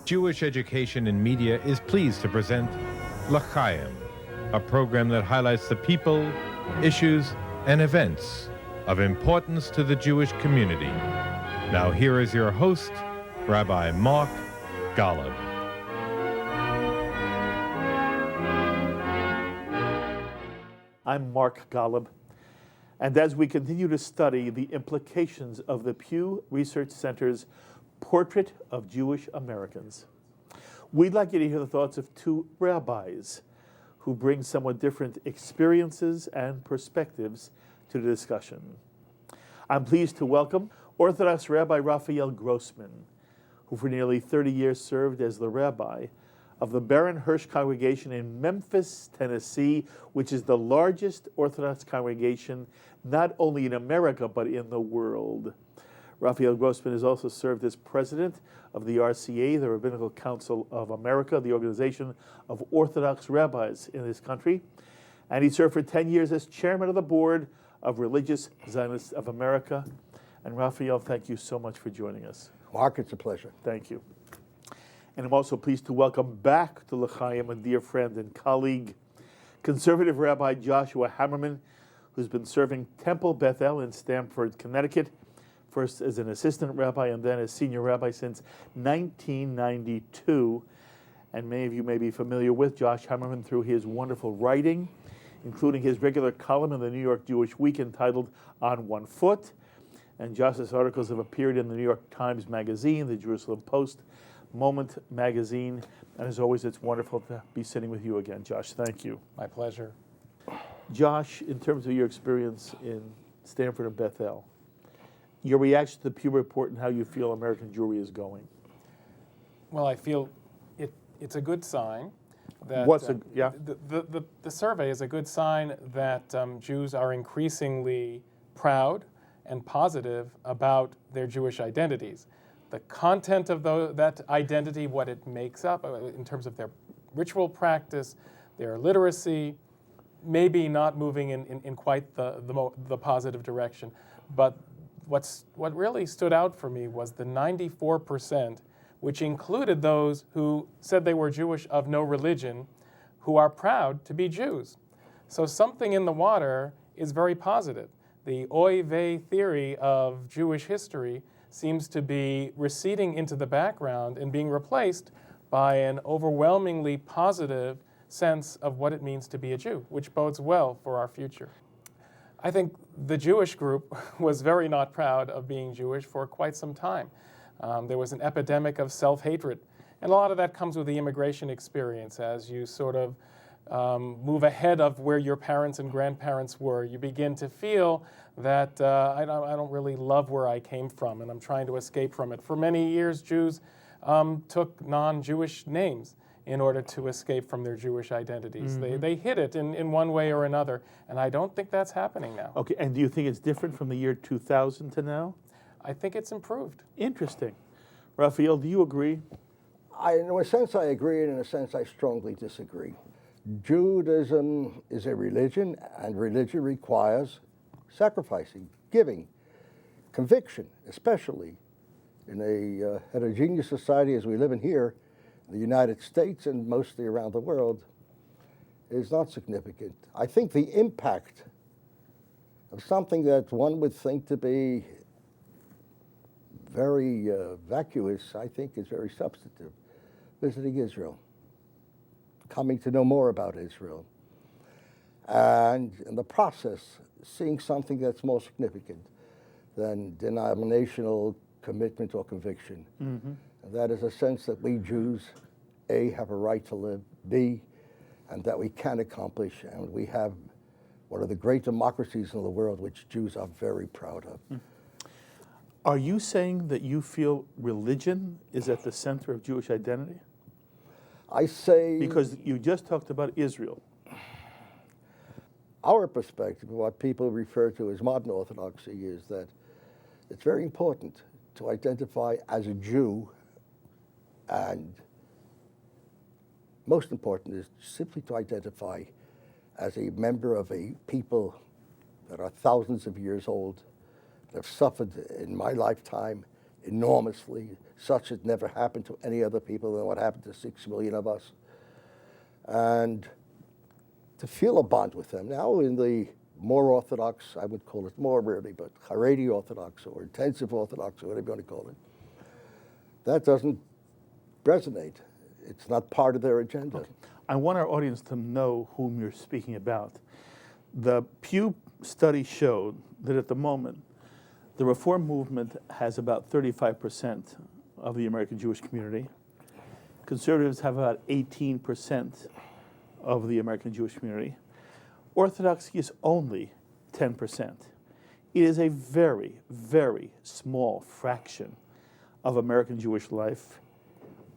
Jewish Education in Media is pleased to present L'Chaim, a program that highlights the people, issues, and events of importance to the Jewish community. Now here is your host, Rabbi Mark Golub. I'm Mark Golub, and as we continue to study the implications of the Pew Research Center's Portrait of Jewish Americans, we'd like you to hear the thoughts of two rabbis who bring somewhat different experiences and perspectives to the discussion. I'm pleased to welcome Orthodox Rabbi Rafael Grossman, who for nearly 30 years served as the rabbi of the Baron Hirsch congregation in Memphis, Tennessee, which is the largest Orthodox congregation not only in America but in the world. Rafael Grossman has also served as president of the RCA, the Rabbinical Council of America, the organization of Orthodox rabbis in this country. And he served for 10 years as chairman of the board of Religious Zionists of America. And Rafael, thank you so much for joining us. Mark, it's a pleasure. Thank you. And I'm also pleased to welcome back to L'Chaim a dear friend and colleague, conservative Rabbi Joshua Hammerman, who's been serving Temple Bethel in Stamford, Connecticut, first as an assistant rabbi and then as senior rabbi since 1992. And many of you may be familiar with Josh Hammerman through his wonderful writing, including his regular column in the New York Jewish Week entitled On One Foot. And Josh's articles have appeared in the New York Times Magazine, the Jerusalem Post, Moment Magazine. And as always, it's wonderful to be sitting with you again, Josh. Thank you. My pleasure. Josh, in terms of your experience in Stamford and Bethel, your reaction to the Pew Report and how you feel American Jewry is going. Well, I feel it's a good sign that the survey is a good sign that Jews are increasingly proud and positive about their Jewish identities. The content of that identity, what it makes up in terms of their ritual practice, their literacy, maybe not moving in quite the positive direction. But what really stood out for me was the 94%, which included those who said they were Jewish of no religion, who are proud to be Jews. So something in the water is very positive. The oy vey theory of Jewish history seems to be receding into the background and being replaced by an overwhelmingly positive sense of what it means to be a Jew, which bodes well for our future. I think the Jewish group was very not proud of being Jewish for quite some time. There was an epidemic of self-hatred, and a lot of that comes with the immigration experience. As you sort of move ahead of where your parents and grandparents were, you begin to feel that I don't really love where I came from, and I'm trying to escape from it. For many years, Jews took non-Jewish names in order to escape from their Jewish identities. Mm-hmm. They hid it in one way or another, and I don't think that's happening now. Okay, and do you think it's different from the year 2000 to now? I think it's improved. Interesting. Rafael, do you agree? In a sense I agree, and in a sense I strongly disagree. Judaism is a religion, and religion requires sacrificing, giving, conviction, especially in a heterogeneous society as we live in here, the United States and mostly around the world, is not significant. I think the impact of something that one would think to be very vacuous, I think is very substantive. Visiting Israel, coming to know more about Israel, and in the process, seeing something that's more significant than denominational commitment or conviction. Mm-hmm. That is a sense that we Jews, A, have a right to live, B, and that we can accomplish, and we have one of the great democracies in the world, which Jews are very proud of. Mm. Are you saying that you feel religion is at the center of Jewish identity? I say... Because you just talked about Israel. Our perspective, what people refer to as modern Orthodoxy, is that it's very important to identify as a Jew, and most important is simply to identify as a member of a people that are thousands of years old, that have suffered in my lifetime enormously, such as never happened to any other people than what happened to 6 million of us. And to feel a bond with them. Now in the more Orthodox, I would call it more really, but Haredi Orthodox or intensive Orthodox or whatever you want to call it, that doesn't resonate. It's not part of their agenda. Okay. I want our audience to know whom you're speaking about. The Pew study showed that at the moment, the Reform movement has about 35% of the American Jewish community. Conservatives have about 18% of the American Jewish community. Orthodoxy is only 10%. It is a very, very small fraction of American Jewish life.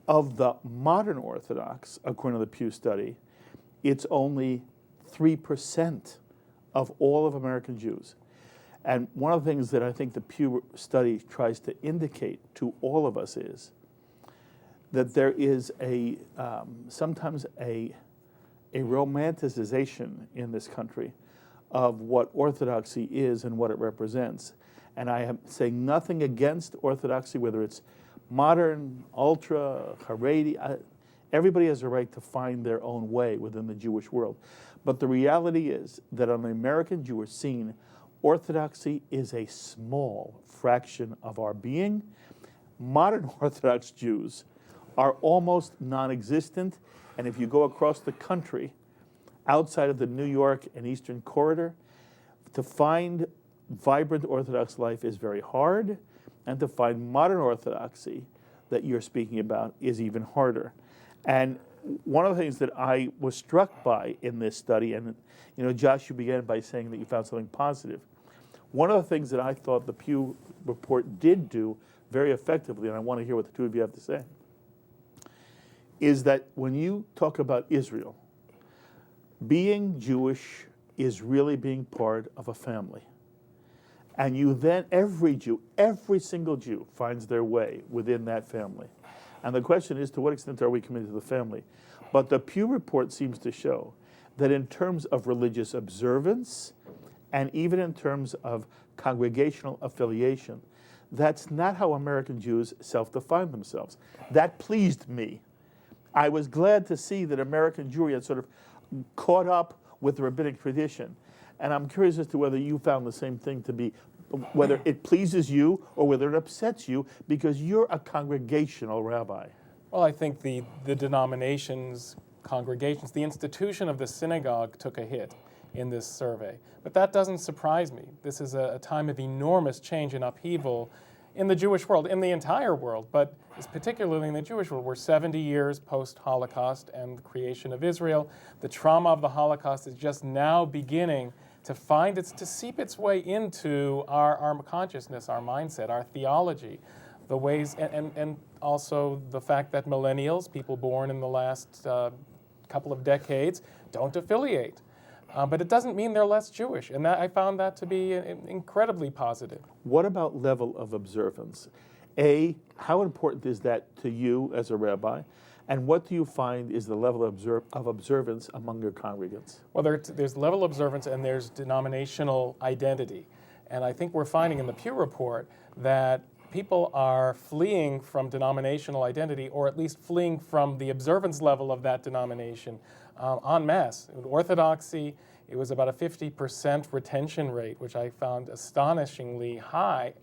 Of the modern Orthodox, according to the Pew study, it's only 3% of all of American Jews. And one of the things that I think the Pew study tries to indicate to all of us is that there is sometimes a romanticization in this country of what Orthodoxy is and what it represents. And I am saying nothing against Orthodoxy, whether it's modern, ultra, Haredi. Everybody has a right to find their own way within the Jewish world. But the reality is that on the American Jewish scene, Orthodoxy is a small fraction of our being. Modern Orthodox Jews are almost non-existent. And if you go across the country, outside of the New York and Eastern Corridor, to find vibrant Orthodox life is very hard, and to find modern Orthodoxy that you're speaking about is even harder. And one of the things that I was struck by in this study, and Josh, you began by saying that you found something positive. One of the things that I thought the Pew report did do very effectively, and I want to hear what the two of you have to say, is that when you talk about Israel, being Jewish is really being part of a family. And you then, every single Jew finds their way within that family. And the question is, to what extent are we committed to the family? But the Pew report seems to show that in terms of religious observance, and even in terms of congregational affiliation, that's not how American Jews self-define themselves. That pleased me. I was glad to see that American Jewry had sort of caught up with the rabbinic tradition. And I'm curious as to whether you found the same thing to be, whether it pleases you or whether it upsets you, because you're a congregational rabbi. Well, I think the denominations, congregations, the institution of the synagogue took a hit in this survey. But that doesn't surprise me. This is a time of enormous change and upheaval in the Jewish world, in the entire world, but particularly in the Jewish world. We're 70 years post-Holocaust and the creation of Israel. The trauma of the Holocaust is just now beginning to seep its way into our consciousness, our mindset, our theology, the ways, and also the fact that millennials, people born in the last couple of decades, don't affiliate. But it doesn't mean they're less Jewish, and I found that to be incredibly positive. What about level of observance? How important is that to you as a rabbi? And what do you find is the level of observance among your congregants? Well, there's level of observance and there's denominational identity. And I think we're finding in the Pew report that people are fleeing from denominational identity, or at least fleeing from the observance level of that denomination en masse. In Orthodoxy, it was about a 50% retention rate, which I found astonishingly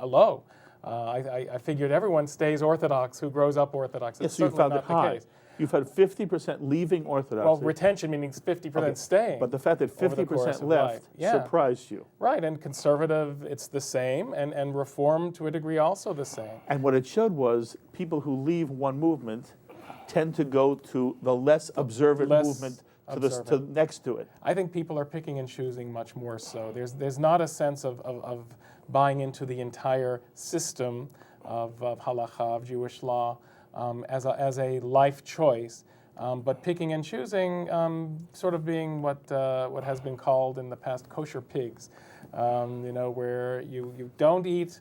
low. I figured everyone stays Orthodox who grows up Orthodox. Yes, so you found it high. You've had 50% leaving Orthodoxy. Well, retention meaning 50% staying. But the fact that 50% left surprised you. Right, and conservative, it's the same, and Reform to a degree also the same. And what it showed was people who leave one movement tend to go to the less observant movement to next to it. I think people are picking and choosing much more so. There's not a sense of buying into the entire system of halakha, of Jewish law, as a life choice, but picking and choosing, sort of being what has been called in the past kosher pigs, where you don't eat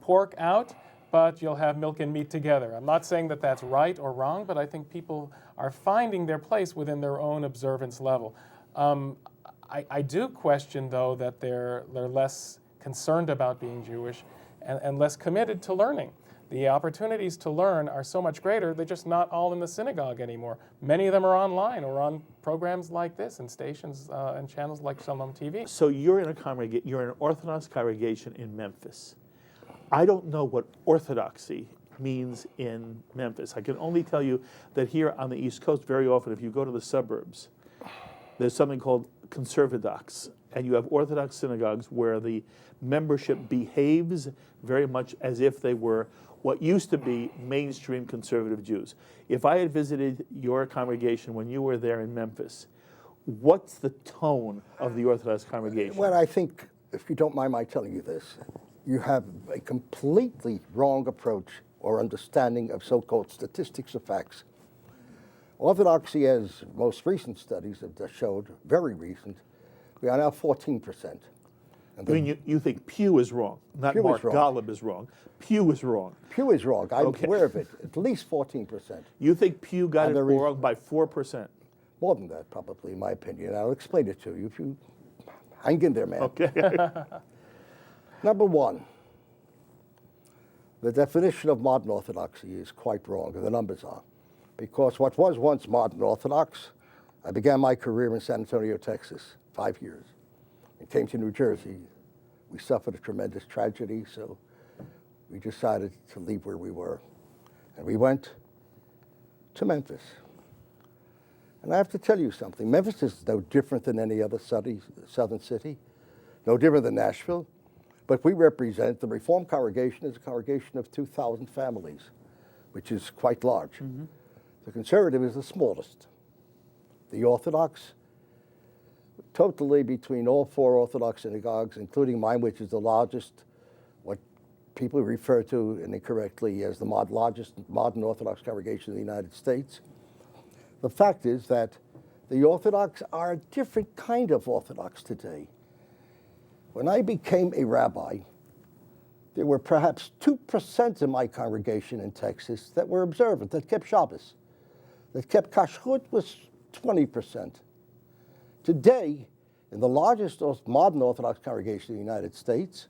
pork out, but you'll have milk and meat together. I'm not saying that that's right or wrong, but I think people are finding their place within their own observance level. I do question, though, that they're less concerned about being Jewish and less committed to learning. the opportunities to learn are so much greater. They're just not all in the synagogue anymore. Many of them are online or on programs like this and stations and channels like Shalom TV. So you're in an Orthodox congregation in Memphis. I don't know what orthodoxy means in Memphis. I can only tell you that here on the East Coast, very often, if you go to the suburbs, there's something called conservadox, and you have Orthodox synagogues where the membership behaves very much as if they were what used to be mainstream conservative Jews. If I had visited your congregation when you were there in Memphis, what's the tone of the Orthodox congregation? Well, I think, if you don't mind my telling you this, you have a completely wrong approach or understanding of so-called statistics or facts. Orthodoxy, as most recent studies have showed, very recent, we are now 14%. I mean, you think Pew is wrong, not Pew Mark is wrong. Golub is wrong. Pew is wrong. Pew is wrong. I'm Okay. aware of it. At least 14%. You think Pew got And it the wrong by 4%? More than that, probably, in my opinion. I'll explain it to you if you hang in there, man. Okay. Number one, the definition of modern orthodoxy is quite wrong, and the numbers are. Because what was once modern Orthodox, I began my career in San Antonio, Texas, 5 years, and came to New Jersey. We suffered a tremendous tragedy, so we decided to leave where we were. And we went to Memphis. And I have to tell you something. Memphis is no different than any other southern city, no different than Nashville. But we represent, the Reformed congregation is a congregation of 2,000 families, which is quite large. Mm-hmm. The conservative is the smallest. The Orthodox, totally between all 4 Orthodox synagogues, including mine, which is the largest, what people refer to, and incorrectly, as the largest modern Orthodox congregation in the United States. The fact is that the Orthodox are a different kind of Orthodox today. When I became a rabbi, there were perhaps 2% of my congregation in Texas that were observant, that kept Shabbos. That kept kashrut was 20%. Today, in the largest modern Orthodox congregation in the United States,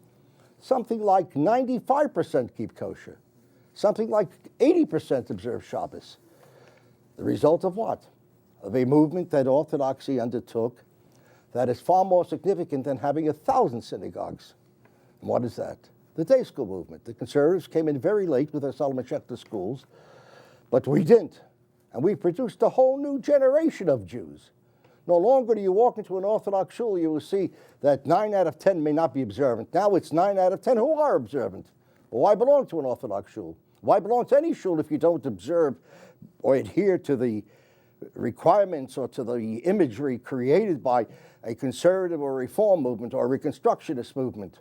something like 95% keep kosher. Something like 80% observe Shabbos. The result of what? Of a movement that Orthodoxy undertook that is far more significant than having 1,000 synagogues. And what is that? The day school movement. The conservatives came in very late with their Solomon Schechter schools, but we didn't. And we produced a whole new generation of Jews. No longer do you walk into an Orthodox shul, you will see that 9 out of 10 may not be observant. Now it's 9 out of 10 who are observant. Well, why belong to an Orthodox shul? Why belong to any shul if you don't observe or adhere to the requirements or to the imagery created by a conservative or reform movement or a reconstructionist movement?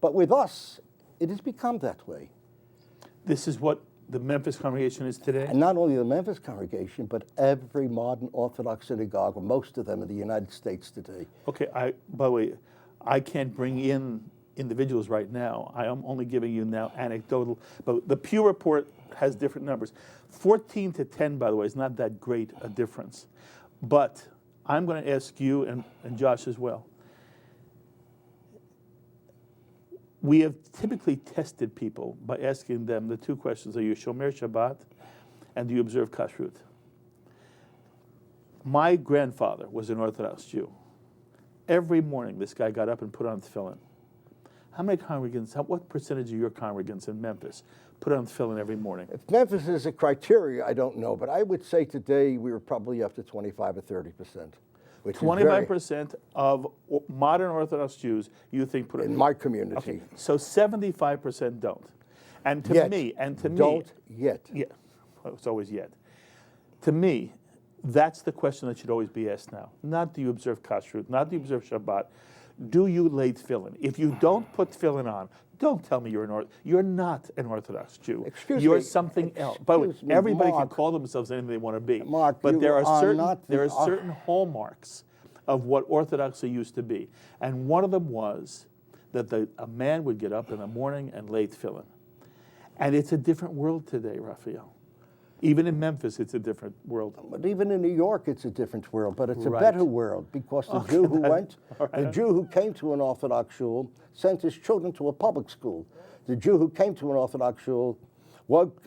But with us, it has become that way. This is what the Memphis congregation is today? And not only the Memphis congregation, but every modern Orthodox synagogue, or most of them in the United States today. Okay, by the way, I can't bring in individuals right now. I am only giving you now anecdotal, but the Pew report has different numbers. 14 to 10, by the way, is not that great a difference. But I'm going to ask you and Josh as well. We have typically tested people by asking them the 2 questions: are you Shomer Shabbat, and do you observe kashrut? My grandfather was an Orthodox Jew. Every morning, this guy got up and put on tefillin. How many congregants, what percentage of your congregants in Memphis put on tefillin every morning? If Memphis is a criteria, I don't know, but I would say today we were probably up to 25 or 30%. 25% of modern Orthodox Jews, you think, put in my community. Okay. So 75% don't. And to yet. me, don't yet. Yeah, well, it's always yet. To me, that's the question that should always be asked now. Not do you observe kashrut, not do you observe Shabbat. Do you lay tefillin? If you don't put tefillin on, don't tell me you're not an Orthodox Jew. You're something else. By the way, everybody can call themselves anything they want to be. Mark, but there are certain hallmarks of what Orthodoxy used to be. And one of them was that a man would get up in the morning and lay tefillin. And it's a different world today, Rafael. Even in Memphis, it's a different world. But even in New York, it's a different world. But it's a better world, because the Jew who the Jew who came to an Orthodox shul sent his children to a public school. The Jew who came to an Orthodox shul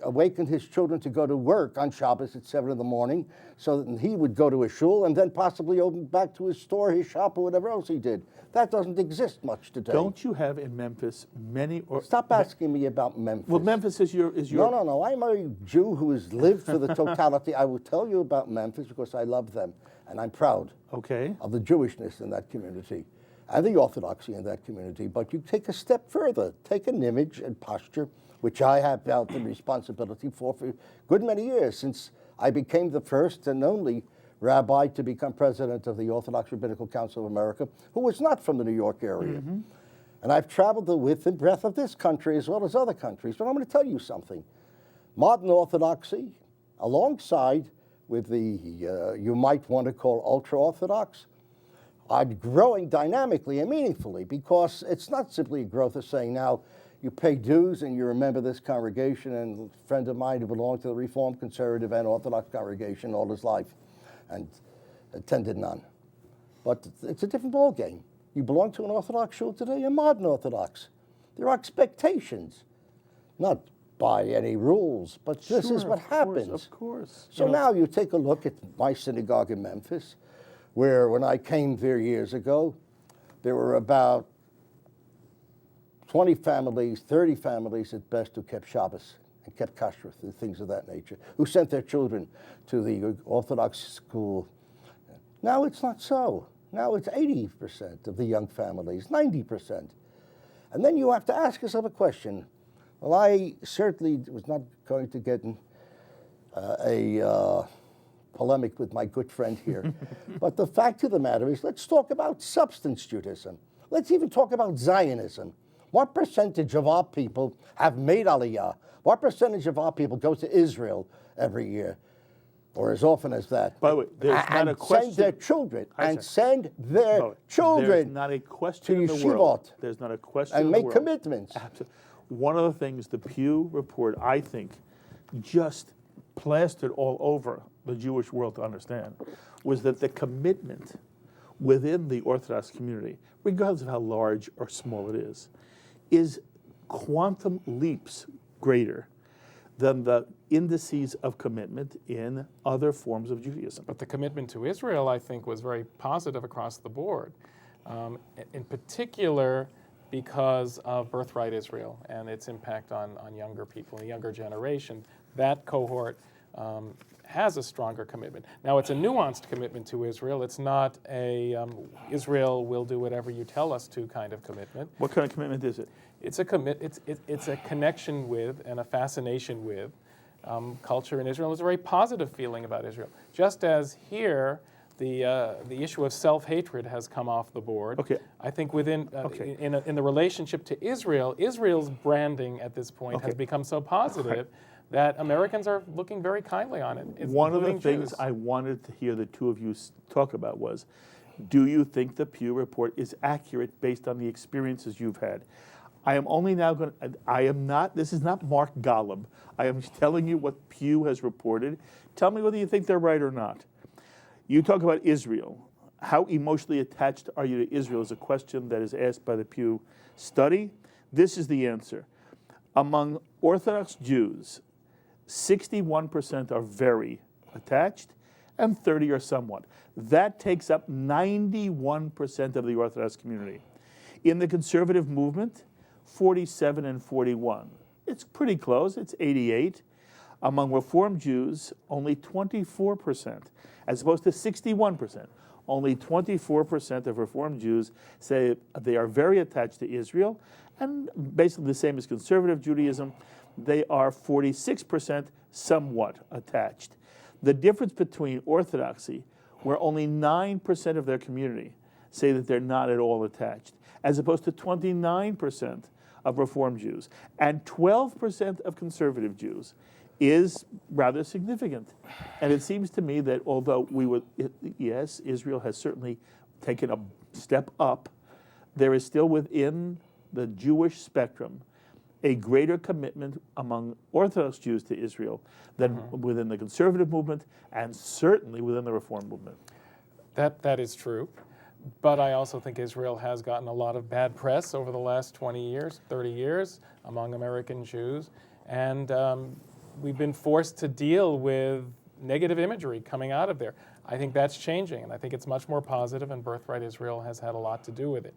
awakened his children to go to work on Shabbos at 7 in the morning so that he would go to a shul and then possibly open back to his store, his shop, or whatever else he did. That doesn't exist much today. Don't you have in Memphis many... Stop asking me about Memphis. Well, Memphis is your... No. I'm a Jew who has lived for the totality. I will tell you about Memphis because I love them, and I'm proud of the Jewishness in that community and the Orthodoxy in that community. But you take a step further. Take an image and posture, which I have felt the responsibility for a good many years, since I became the first and only rabbi to become president of the Orthodox Rabbinical Council of America, who was not from the New York area. Mm-hmm. And I've traveled the width and breadth of this country as well as other countries. But I'm going to tell you something. Modern Orthodoxy, alongside with the, you might want to call ultra-Orthodox, are growing dynamically and meaningfully, because it's not simply a growth of saying now you pay dues and you remember this congregation, and a friend of mine who belonged to the Reformed, Conservative, and Orthodox congregation all his life and attended none. But it's a different ballgame. You belong to an Orthodox shul today, a modern Orthodox. There are expectations, not by any rules, but this is what happens. Of course. So now you take a look at my synagogue in Memphis, where when I came there years ago, there were about 20 families, 30 families at best, who kept Shabbos and kept kashrut and things of that nature, who sent their children to the Orthodox school. Now it's not so. Now it's 80% of the young families, 90%. And then you have to ask yourself a question. Well, I certainly was not going to get in a polemic with my good friend here. But the fact of the matter is, let's talk about substance Judaism. Let's even talk about Zionism. What percentage of our people have made Aliyah? What percentage of our people go to Israel every year, or as often as that? By the way, there's not a question. Send their children, send their children. There's not a question in the world. There's not a question and in the world. make commitments. Absolutely. One of the things the Pew report, I think, just plastered all over the Jewish world to understand, was that the commitment within the Orthodox community, regardless of how large or small it is quantum leaps greater than the indices of commitment in other forms of Judaism. But the commitment to Israel, I think, was very positive across the board, in particular because of Birthright Israel and its impact on younger people, the younger generation. That cohort has a stronger commitment. Now, it's a nuanced commitment to Israel. It's not a Israel will do whatever you tell us to kind of commitment. What kind of commitment is it? It's a connection with and a fascination with culture in Israel. There's a very positive feeling about Israel. Just as here, the issue of self-hatred has come off the board. Okay. I think within in the relationship to Israel, Israel's branding at this point has become so positive that Americans are looking very kindly on it. One of the things I wanted to hear the two of you talk about was, do you think the Pew report is accurate based on the experiences you've had? I am only now going to, this is not Mark Golub. I am telling you what Pew has reported. Tell me whether you think they're right or not. You talk about Israel. How emotionally attached are you to Israel is a question that is asked by the Pew study. This is the answer. Among Orthodox Jews, 61% are very attached and 30% are somewhat. That takes up 91% of the Orthodox community. In the conservative movement, 47 and 41. It's pretty close, it's 88. Among Reform Jews, only 24%, as opposed to 61%. Only 24% of Reform Jews say they are very attached to Israel, and basically the same as conservative Judaism, they are 46% somewhat attached. The difference between Orthodoxy, where only 9% of their community say that they're not at all attached, as opposed to 29% of Reform Jews, and 12% of conservative Jews, is rather significant. And it seems to me that although yes, Israel has certainly taken a step up, there is still within the Jewish spectrum a greater commitment among Orthodox Jews to Israel than within the conservative movement and certainly within the Reform movement. That is true. But I also think Israel has gotten a lot of bad press over the last 20 years, 30 years among American Jews. And we've been forced to deal with negative imagery coming out of there. I think that's changing, and I think it's much more positive, and Birthright Israel has had a lot to do with it.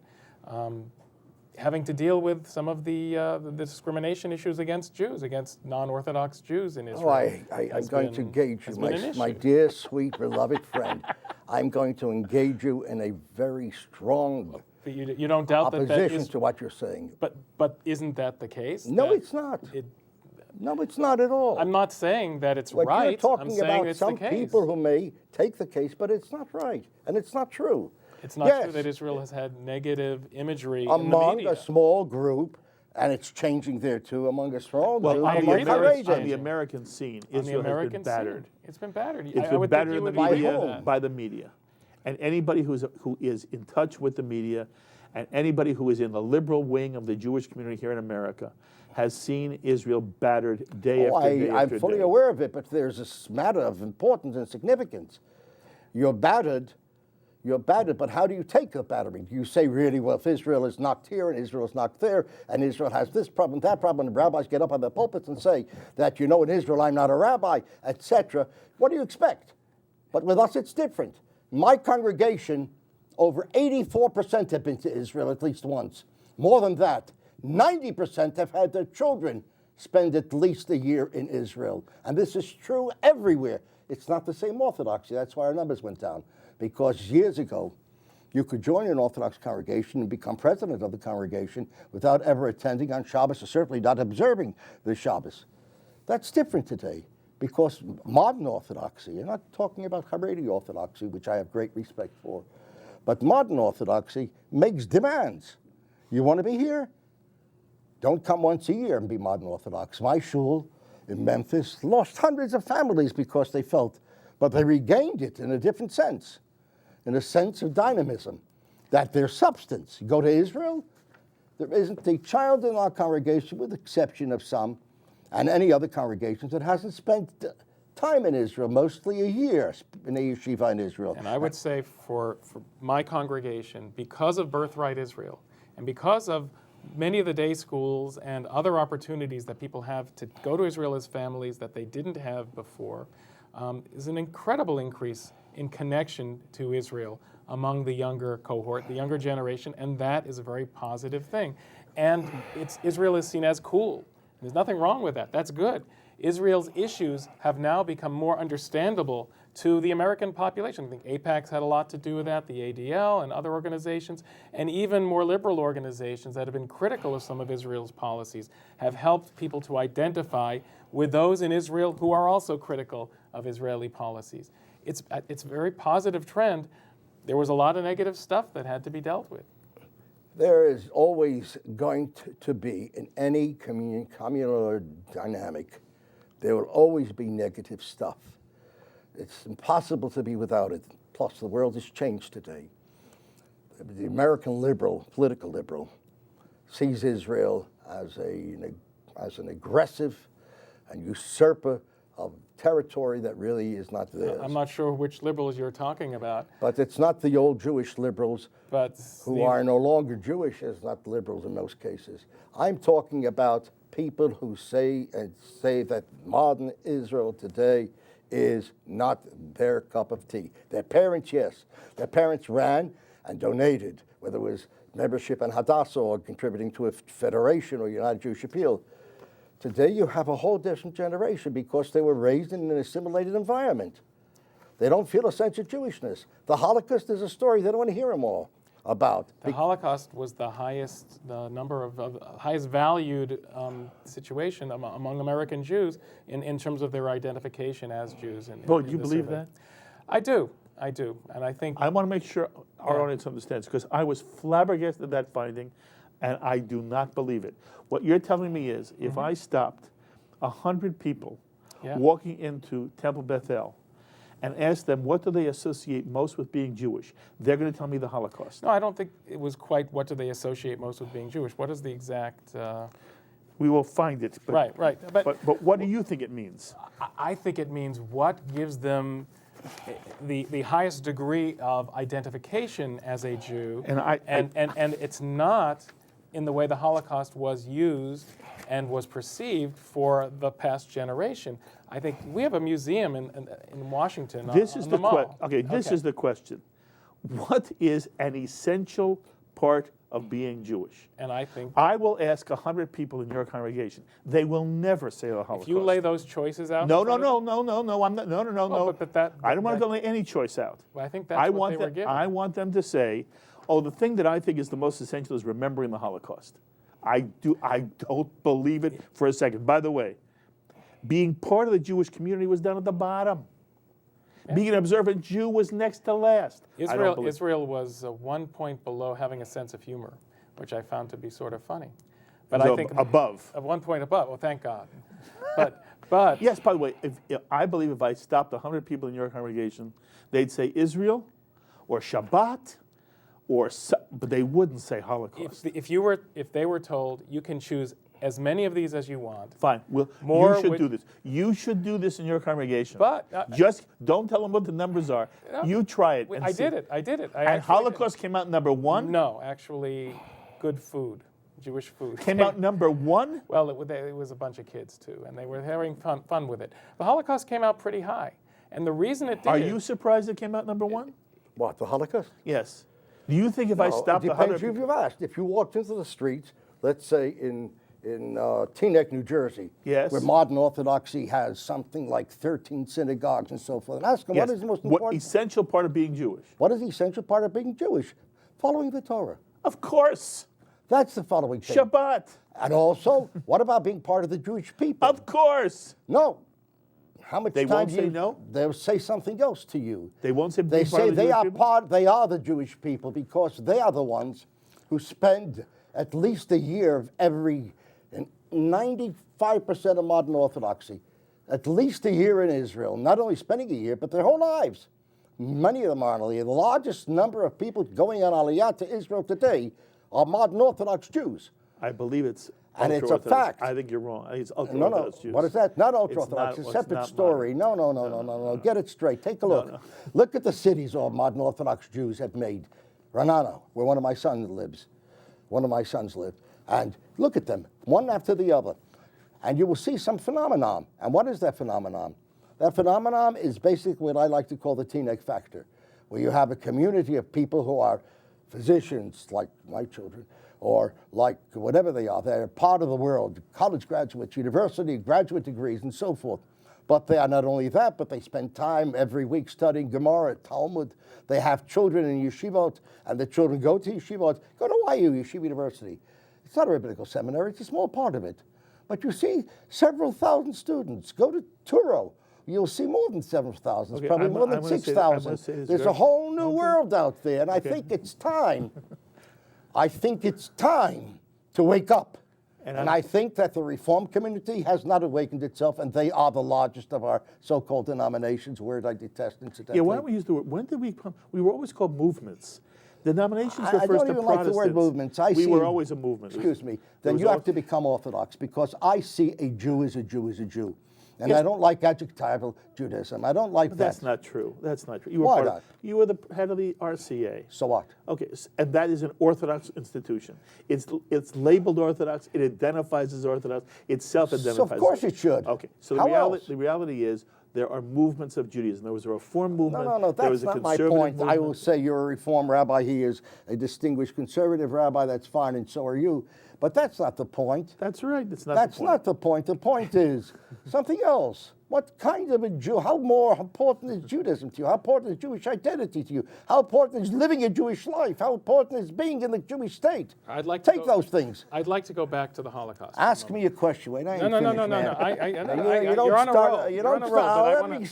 Having to deal with some of the discrimination issues against Jews, against non-Orthodox Jews in Israel. I'm going to engage you, my dear, sweet, beloved friend. I'm going to engage you in a very strong but you don't doubt opposition to what you're saying. But isn't that the case? No, it's not. No, it's not at all. I'm not saying that it's what right. You're talking I'm saying about it's some the case. people who may take the case, but it's not right, and it's not true. It's not true that Israel has had negative imagery among in the media. A small group, and it's changing there too, among a small group. On the American scene, Israel has been battered. It's been battered. It's been battered in the media by the media. And anybody who is in touch with the media, and anybody who is in the liberal wing of the Jewish community here in America, has seen Israel battered day after day after day. I'm fully aware of it, but there's a matter of importance and significance. You're battered, but how do you take the battering? Do you say, really, well, if Israel is knocked here and Israel is knocked there, and Israel has this problem, that problem, and rabbis get up on the pulpits and say that, in Israel I'm not a rabbi, etc., what do you expect? But with us it's different. My congregation, over 84% have been to Israel at least once. More than that, 90% have had their children spend at least a year in Israel. And this is true everywhere. It's not the same Orthodoxy. That's why our numbers went down. Because years ago, you could join an Orthodox congregation and become president of the congregation without ever attending on Shabbos, or certainly not observing the Shabbos. That's different today. Because modern Orthodoxy, you're not talking about Haredi Orthodoxy, which I have great respect for, but modern Orthodoxy makes demands. You want to be here? Don't come once a year and be modern Orthodox. My shul in Memphis lost hundreds of families because they felt, but they regained it in a different sense, in a sense of dynamism, that there's substance. You go to Israel, there isn't a child in our congregation, with the exception of some, and any other congregations that hasn't spent time in Israel, mostly a year in a yeshiva in Israel. And I would say for my congregation, because of Birthright Israel, and because of many of the day schools and other opportunities that people have to go to Israel as families that they didn't have before, is an incredible increase in connection to Israel among the younger cohort, the younger generation, and that is a very positive thing. And Israel is seen as cool. There's nothing wrong with that. That's good. Israel's issues have now become more understandable to the American population. I think AIPAC's had a lot to do with that, the ADL and other organizations, and even more liberal organizations that have been critical of some of Israel's policies have helped people to identify with those in Israel who are also critical of Israeli policies. It's a very positive trend. There was a lot of negative stuff that had to be dealt with. There is always going to be, in any communal dynamic, there will always be negative stuff. It's impossible to be without it. Plus, the world has changed today. The American liberal, political liberal, sees Israel as an aggressive and usurper of territory that really is not theirs. I'm not sure which liberals you're talking about. But it's not the old Jewish liberals who are no longer Jewish, as not liberals in most cases. I'm talking about people who say that modern Israel today is not their cup of tea. Their parents, yes. Their parents ran and donated, whether it was membership in Hadassah or contributing to a federation or United Jewish Appeal. Today you have a whole different generation because they were raised in an assimilated environment. They don't feel a sense of Jewishness. The Holocaust is a story they don't want to hear them all about. The Holocaust was the highest highest valued situation among American Jews in terms of their identification as Jews. Do you believe that? I do, and I think I want to make sure our audience understands, because I was flabbergasted at that finding, and I do not believe it. What you're telling me is, if I stopped 100 people walking into Temple Bethel and asked them what do they associate most with being Jewish, they're going to tell me the Holocaust. No, I don't think it was quite what do they associate most with being Jewish. What is the exact... We will find it. But, right. But what do you think it means? I think it means what gives them the highest degree of identification as a Jew, and it's not in the way the Holocaust was used and was perceived for the past generation. I think we have a museum in Washington. This on is the mall. This is the question. What is an essential part of being Jewish? And I think I will ask 100 people in your congregation. They will never say the Holocaust. if you lay those choices out. No. I'm not, no. But that, I don't want them to lay any choice out. I think that's what they were given. I want them to say, oh, the thing that I think is the most essential is remembering the Holocaust. I don't believe it for a second. By the way, being part of the Jewish community was down at the bottom. Yeah. Being an observant Jew was next to last. Israel was 1 point below having a sense of humor, which I found to be sort of funny. But I think above. 1 point above. Well, thank God. But yes. By the way, I believe if I stopped 100 people in your congregation, they'd say Israel, or Shabbat, but they wouldn't say Holocaust. If they were told you can choose as many of these as you want. Fine. Well, you should do this. You should do this in your congregation. But just don't tell them what the numbers are. You try it. I did it. And Holocaust came out number one? No, actually, good food, Jewish food. Came out number one? Well, it was a bunch of kids too, and they were having fun with it. The Holocaust came out pretty high, and the reason it did. Are you surprised it came out number one? What, the Holocaust? Yes. Do you think if I stopped 100 people? It depends who you've asked. If you walked into the streets, let's say in Teaneck, New Jersey, yes, where modern Orthodoxy has something like 13 synagogues and so forth, and ask them, yes, what is the most important? What essential part of being Jewish? What is the essential part of being Jewish? Following the Torah. Of course. That's the following thing. Shabbat. And also, what about being part of the Jewish people? Of course. No. How much they time won't do say you, no? They'll say something else to you. They won't say they say they are part. They are the Jewish people because they are the ones who spend at least a year of every 95% of modern Orthodoxy, at least a year in Israel. Not only spending a year, but their whole lives. Many of them are on Aliyah. The largest number of people going on Aliyah to Israel today are modern Orthodox Jews. I believe it's. And it's a fact. I think you're wrong. I think it's ultra-Orthodox Jews. What is that? Not ultra-Orthodox. It's a separate story. No. Get it straight. Take a look. No. Look at the cities all modern Orthodox Jews have made. Ranana, where one of my sons lives. And look at them, one after the other. And you will see some phenomenon. And what is that phenomenon? That phenomenon is basically what I like to call the Teaneck factor, where you have a community of people who are physicians, like my children, or like whatever they are. They're part of the world, college graduates, university, graduate degrees, and so forth. But they are not only that, but they spend time every week studying Gemara, Talmud. They have children in yeshivot, and the children go to yeshivot, go to YU, Yeshiva University. It's not a rabbinical seminary, it's a small part of it. But you see several thousand students. Go to Turo, you'll see more than several thousand, okay, probably more than 6,000. There's a whole new world out there, and I think it's time. I think it's time to wake up. And I think that the Reform community has not awakened itself, and they are the largest of our so-called denominations, a word I detest incidentally. Yeah, why don't we use the word? When did we come? We were always called movements. Denominations were first I don't even like the word movements. We were always a movement. Excuse me. Then you have to become Orthodox, because I see a Jew as a Jew as a Jew. And I don't like adjectival Judaism. I don't like that. That's not true. That's not true. Why not? You were the head of the RCA. So what? Okay, and that is an Orthodox institution. It's labeled Orthodox. It identifies as Orthodox. It self-identifies. So of course it should. Okay, so the reality is there are movements of Judaism. There was a Reform movement. No, that's not my point. Movement. I will say you're a Reform rabbi. He is a distinguished conservative rabbi. That's fine, and so are you. But that's not the point. That's right. That's not the point. The point is something else. What kind of a Jew? How important is Judaism to you? How important is Jewish identity to you? How important is living a Jewish life? How important is being in the Jewish state? I'd like to take those things. I'd like to go back to the Holocaust. Ask me a question. Wait, no. You're on a roll. You don't start. Let me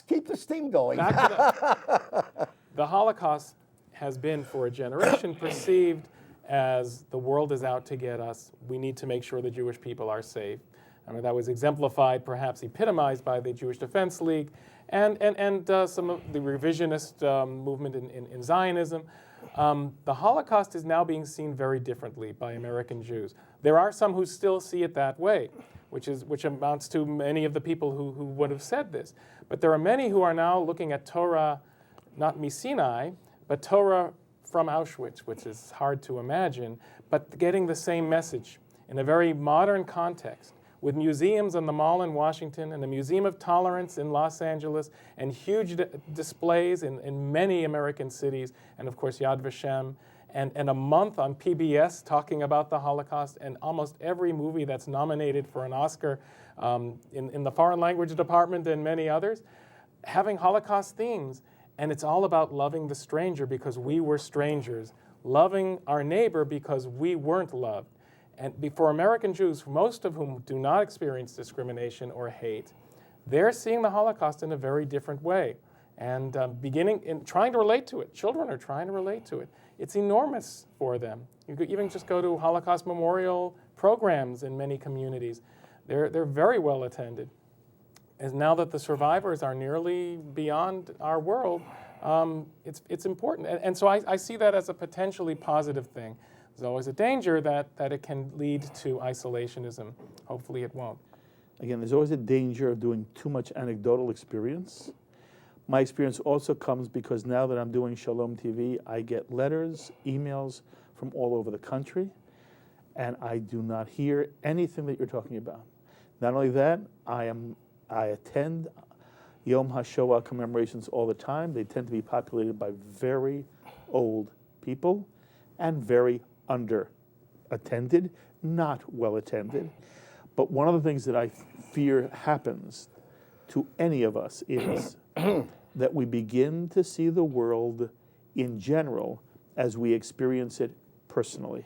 keep the steam going. The Holocaust has been, for a generation, perceived as the world is out to get us. We need to make sure the Jewish people are safe. I mean, that was exemplified, perhaps epitomized, by the Jewish Defense League and some of the revisionist movement in Zionism. The Holocaust is now being seen very differently by American Jews. There are some who still see it that way, which amounts to many of the people who would have said this. But there are many who are now looking at Torah, not Sinai, but Torah from Auschwitz, which is hard to imagine, but getting the same message in a very modern context, with museums on the Mall in Washington and the Museum of Tolerance in Los Angeles and huge displays in many American cities, and of course Yad Vashem, and a month on PBS talking about the Holocaust, and almost every movie that's nominated for an Oscar in the foreign language department and many others, having Holocaust themes. And it's all about loving the stranger because we were strangers, loving our neighbor because we weren't loved. And for American Jews, most of whom do not experience discrimination or hate, they're seeing the Holocaust in a very different way. And trying to relate to it. Children are trying to relate to it. It's enormous for them. You could even just go to Holocaust memorial programs in many communities. They're very well attended. And now that the survivors are nearly beyond our world, it's important. And so I see that as a potentially positive thing. There's always a danger that it can lead to isolationism. Hopefully it won't. Again, there's always a danger of doing too much anecdotal experience. My experience also comes because now that I'm doing Shalom TV, I get letters, emails from all over the country, and I do not hear anything that you're talking about. Not only that, I attend Yom HaShoah commemorations all the time. They tend to be populated by very old people and very under-attended, not well-attended. But one of the things that I fear happens to any of us is that we begin to see the world in general as we experience it personally.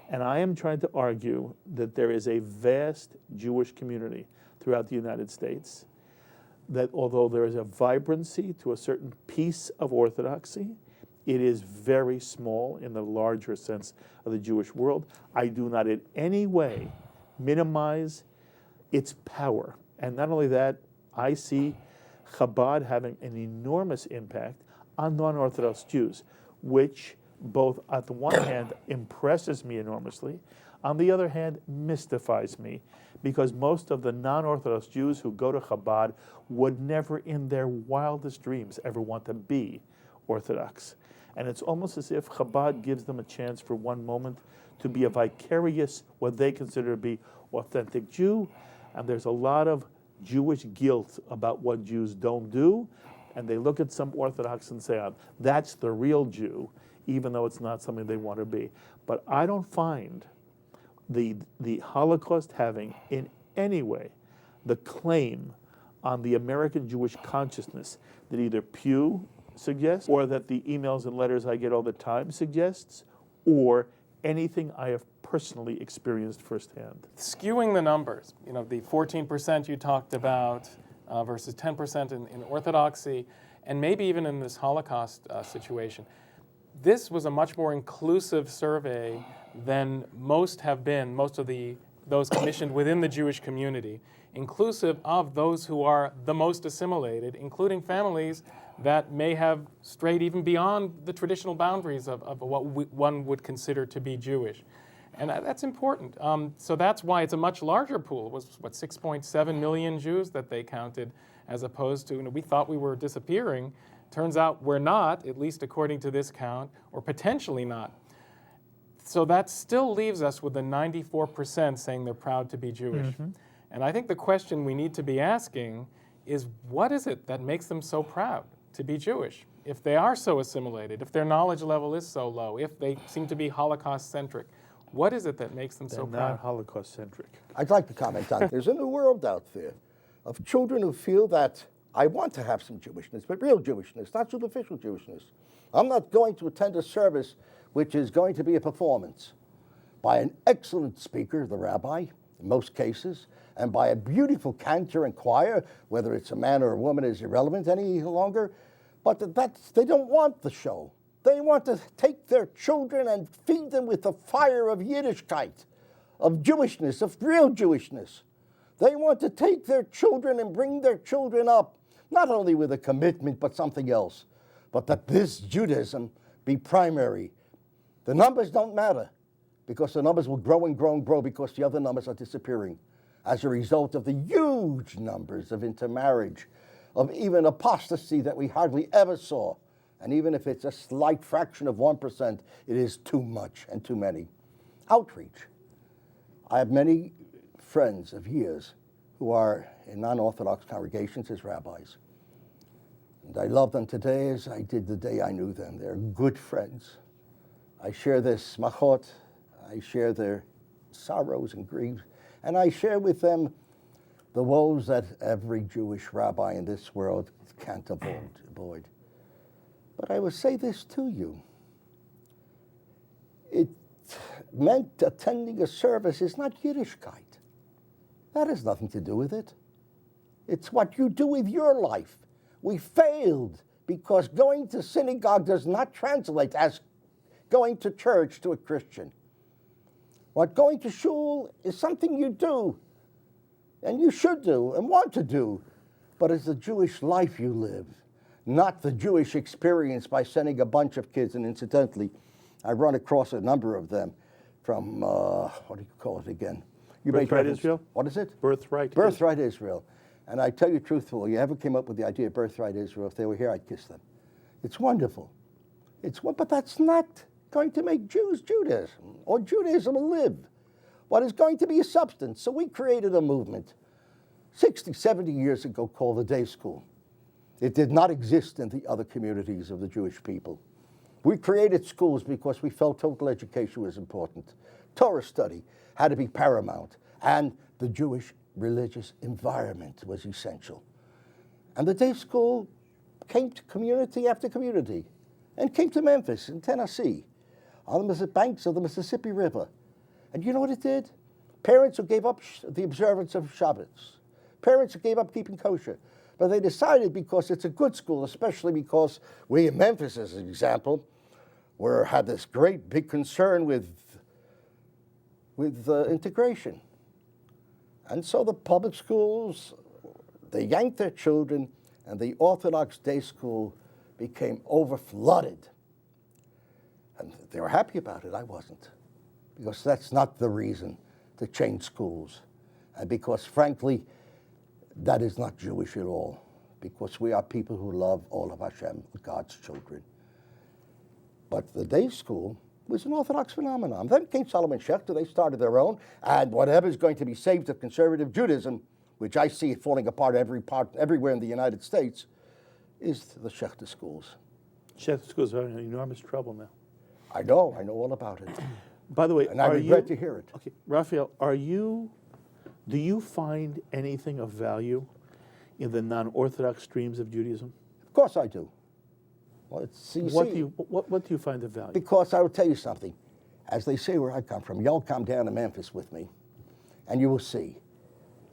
And I am trying to argue that there is a vast Jewish community throughout the United States, that although there is a vibrancy to a certain piece of orthodoxy, it is very small in the larger sense of the Jewish world. I do not in any way minimize its power. And not only that, I see Chabad having an enormous impact on non-Orthodox Jews, which both at the one hand impresses me enormously, on the other hand mystifies me, because most of the non-Orthodox Jews who go to Chabad would never in their wildest dreams ever want to be Orthodox. And it's almost as if Chabad gives them a chance for one moment to be a vicarious, what they consider to be authentic Jew. And there's a lot of Jewish guilt about what Jews don't do. And they look at some Orthodox and say, that's the real Jew, even though it's not something they want to be. But I don't find the Holocaust having in any way the claim on the American Jewish consciousness that either Pew suggests, or that the emails and letters I get all the time suggests, or anything I have personally experienced firsthand. Skewing the numbers, the 14% you talked about versus 10% in Orthodoxy, and maybe even in this Holocaust situation. This was a much more inclusive survey than most have been, most of those commissioned within the Jewish community, inclusive of those who are the most assimilated, including families that may have strayed even beyond the traditional boundaries of what one would consider to be Jewish. And that's important. So that's why it's a much larger pool. It was, 6.7 million Jews that they counted, as opposed to, we thought we were disappearing. Turns out we're not, at least according to this count, or potentially not. So that still leaves us with the 94% saying they're proud to be Jewish. Mm-hmm. And I think the question we need to be asking is, what is it that makes them so proud to be Jewish? If they are so assimilated, if their knowledge level is so low, if they seem to be Holocaust-centric, what is it that makes them so proud? They're not Holocaust-centric. I'd like to comment on it. There's a new world out there of children who feel that I want to have some Jewishness, but real Jewishness, not superficial Jewishness. I'm not going to attend a service which is going to be a performance by an excellent speaker, the Rabbi, in most cases, and by a beautiful cantor and choir, whether it's a man or a woman is irrelevant any longer, but they don't want the show. They want to take their children and feed them with the fire of Yiddishkeit, of Jewishness, of real Jewishness. They want to take their children and bring their children up, not only with a commitment, but something else, but that this Judaism be primary. The numbers don't matter, because the numbers will grow and grow and grow because the other numbers are disappearing. as a result of the huge numbers of intermarriage, of even apostasy that we hardly ever saw. And even if it's a slight fraction of 1%, it is too much and too many. Outreach. I have many friends of years who are in non-Orthodox congregations as rabbis. And I love them today as I did the day I knew them. They're good friends. I share their smachot, I share their sorrows and griefs, and I share with them the woes that every Jewish rabbi in this world can't avoid. But I will say this to you. It meant attending a service is not Yiddishkeit. That has nothing to do with it. It's what you do with your life. We failed because going to synagogue does not translate as going to church to a Christian. What going to shul is something you do, and you should do, and want to do, but it's the Jewish life you live, not the Jewish experience by sending a bunch of kids, and incidentally, I run across a number of them from, what do you call it again? Birthright Israel? What is it? Birthright Israel. And I tell you truthfully, you ever came up with the idea of Birthright Israel, if they were here, I'd kiss them. It's wonderful. But that's not going to make Jews Judaism, or Judaism live. What is going to be a substance? So we created a movement 60, 70 years ago called the Day School. It did not exist in the other communities of the Jewish people. We created schools because we felt total education was important. Torah study had to be paramount, and the Jewish religious environment was essential. And the Day School came to community after community, and came to Memphis in Tennessee, on the banks of the Mississippi River. And you know what it did? Parents who gave up the observance of Shabbos, parents who gave up keeping kosher, but they decided because it's a good school, especially because we in Memphis, as an example, had this great big concern with integration. And so the public schools, they yanked their children, and the Orthodox Day School became overflooded. And they were happy about it. I wasn't. Because that's not the reason to change schools. And because, frankly, that is not Jewish at all. Because we are people who love all of Hashem, God's children. But the day school was an Orthodox phenomenon. Then came Solomon Schechter. They started their own. And whatever is going to be saved of conservative Judaism, which I see falling apart everywhere in the United States, is the Schechter schools. Schechter schools are in enormous trouble now. I know all about it. By the way, and I regret to hear it. Okay, Rafael, do you find anything of value in the non-Orthodox streams of Judaism? Of course I do. Well, what do you find of value? Because I will tell you something. As they say where I come from, y'all come down to Memphis with me, and you will see.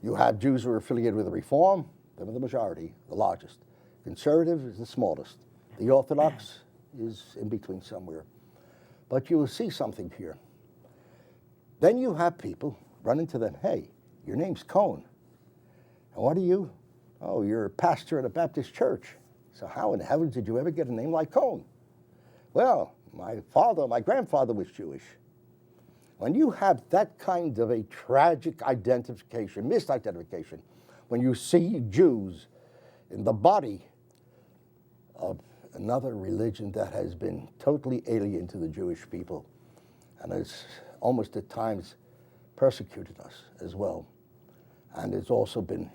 You have Jews who are affiliated with the Reform, they're the majority, the largest. Conservative is the smallest. The Orthodox is in between somewhere. But you will see something here. Then you have people run into them, hey, your name's Cohen. And what are you? Oh, you're a pastor at a Baptist church. So how in heaven did you ever get a name like Cohen? Well, my grandfather was Jewish. When you have that kind of a tragic identification, misidentification, when you see Jews in the body of another religion that has been totally alien to the Jewish people and has almost at times persecuted us as well. And it's also been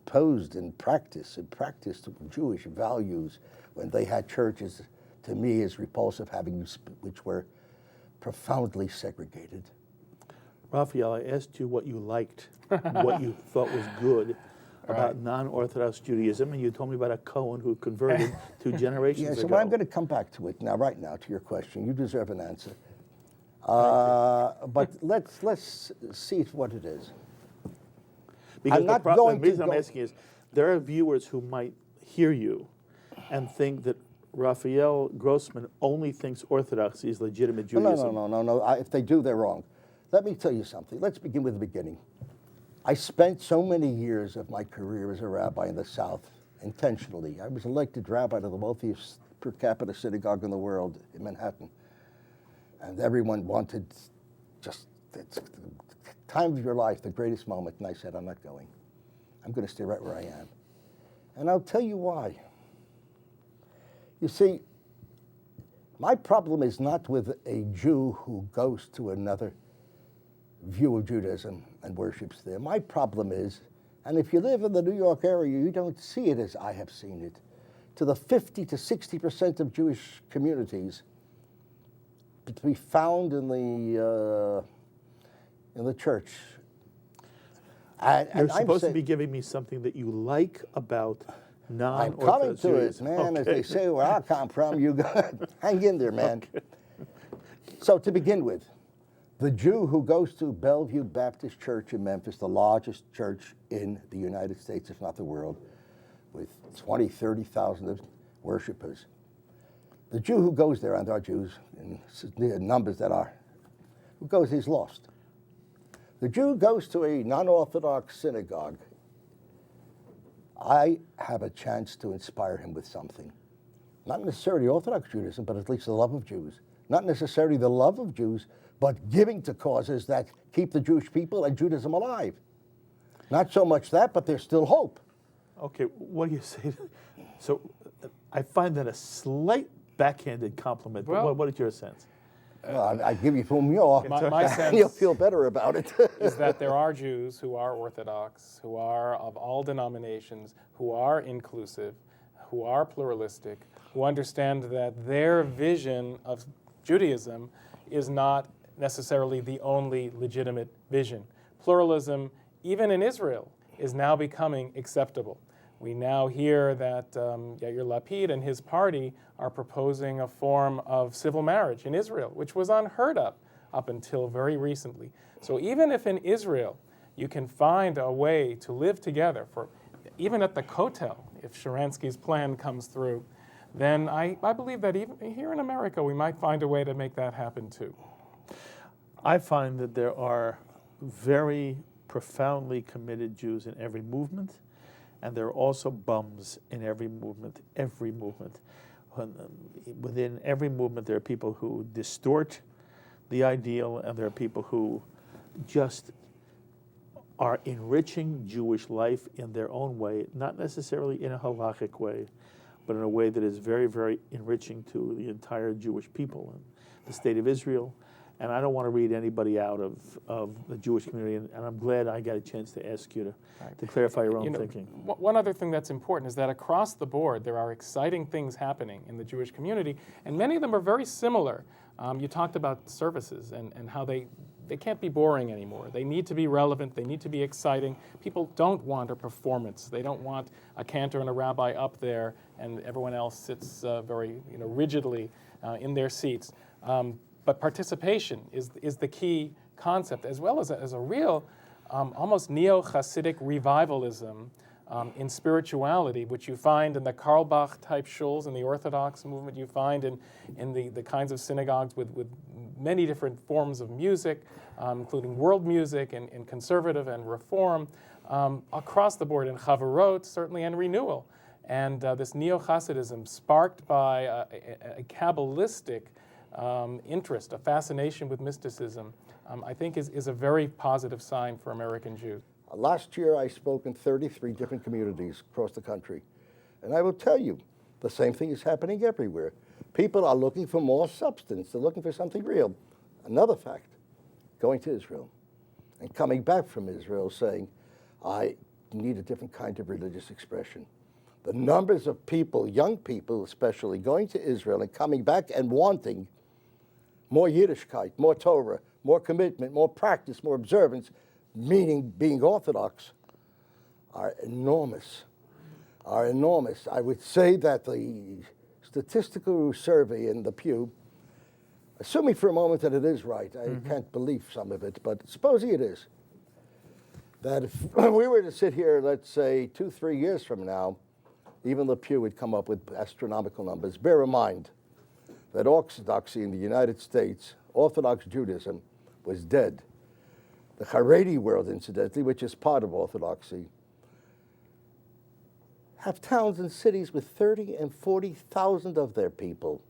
opposed in practice to Jewish values when they had churches, to me, is repulsive, which were profoundly segregated. Rafael, I asked you what you liked, what you thought was good about non-Orthodox Judaism, and you told me about a Cohen who converted 2 generations ago. So I'm going to come back to it now, right now, to your question. You deserve an answer. But let's see what it is. Because the reason I'm asking is, there are viewers who might hear you and think that Rafael Grossman only thinks Orthodoxy is legitimate Judaism. No. If they do, they're wrong. Let me tell you something. Let's begin with the beginning. I spent so many years of my career as a rabbi in the South, intentionally. I was elected rabbi to the wealthiest per capita synagogue in the world in Manhattan. And everyone wanted just time of your life, the greatest moment, and I said, I'm not going. I'm going to stay right where I am. And I'll tell you why. You see, my problem is not with a Jew who goes to another view of Judaism and worships there. My problem is, and if you live in the New York area, you don't see it as I have seen it, to the 50 to 60% of Jewish communities to be found in the church. You're supposed to be giving me something that you like about non-Orthodox I'm coming to Judaism. it, man. Okay. As they say where I come from, you hang in there, man. Okay. So to begin with, the Jew who goes to Bellevue Baptist Church in Memphis, the largest church in the United States, if not the world, with 20, 30,000 worshipers. The Jew who goes there, and our Jews, in numbers that are, who goes, he's lost. The Jew goes to a non-Orthodox synagogue. I have a chance to inspire him with something. Not necessarily Orthodox Judaism, but at least the love of Jews. Not necessarily the love of Jews, but giving to causes that keep the Jewish people and Judaism alive. Not so much that, but there's still hope. Okay, what do you say? So I find that a slight backhanded compliment, but Well, what is your sense? Well, I give you from your, My sense you'll feel better about it. is that there are Jews who are Orthodox, who are of all denominations, who are inclusive, who are pluralistic, who understand that their vision of Judaism is not necessarily the only legitimate vision. Pluralism, even in Israel, is now becoming acceptable. We now hear that Yair Lapid and his party are proposing a form of civil marriage in Israel, which was unheard of up until very recently. So even if in Israel you can find a way to live together, even at the Kotel, if Sharansky's plan comes through, then I believe that even here in America we might find a way to make that happen too. I find that there are very profoundly committed Jews in every movement, and there are also bums in every movement, Within every movement, there are people who distort the ideal, and there are people who just are enriching Jewish life in their own way, not necessarily in a halachic way, but in a way that is very, very enriching to the entire Jewish people and the state of Israel. And I don't want to read anybody out of the Jewish community, and I'm glad I got a chance to ask you to clarify your own thinking. One other thing that's important is that across the board, there are exciting things happening in the Jewish community, and many of them are very similar. You talked about services and how they can't be boring anymore. They need to be relevant. They need to be exciting. People don't want a performance. They don't want a cantor and a rabbi up there, and everyone else sits very rigidly in their seats. But participation is the key concept, as well as a real, almost neo-Hasidic revivalism in spirituality, which you find in the Karlbach type shuls in the Orthodox movement. You find in the kinds of synagogues with many different forms of music, including world music and conservative and reform, across the board in Chavarot, certainly, and renewal. And this neo-Hasidism sparked by a Kabbalistic interest, a fascination with mysticism, I think is a very positive sign for American Jews. Last year, I spoke in 33 different communities across the country. And I will tell you, the same thing is happening everywhere. People are looking for more substance. They're looking for something real. Another fact, going to Israel and coming back from Israel saying, I need a different kind of religious expression. The numbers of people, young people especially, going to Israel and coming back and wanting more Yiddishkeit, more Torah, more commitment, more practice, more observance, meaning being Orthodox, are enormous. I would say that the statistical survey in the Pew, assuming for a moment that it is right, I can't believe some of it, but supposing it is, that if we were to sit here, let's say 2-3 years from now, even the Pew would come up with astronomical numbers. Bear in mind that Orthodoxy in the United States, Orthodox Judaism, was dead. The Haredi world, incidentally, which is part of Orthodoxy, have towns and cities with 30 and 40,000 of their people.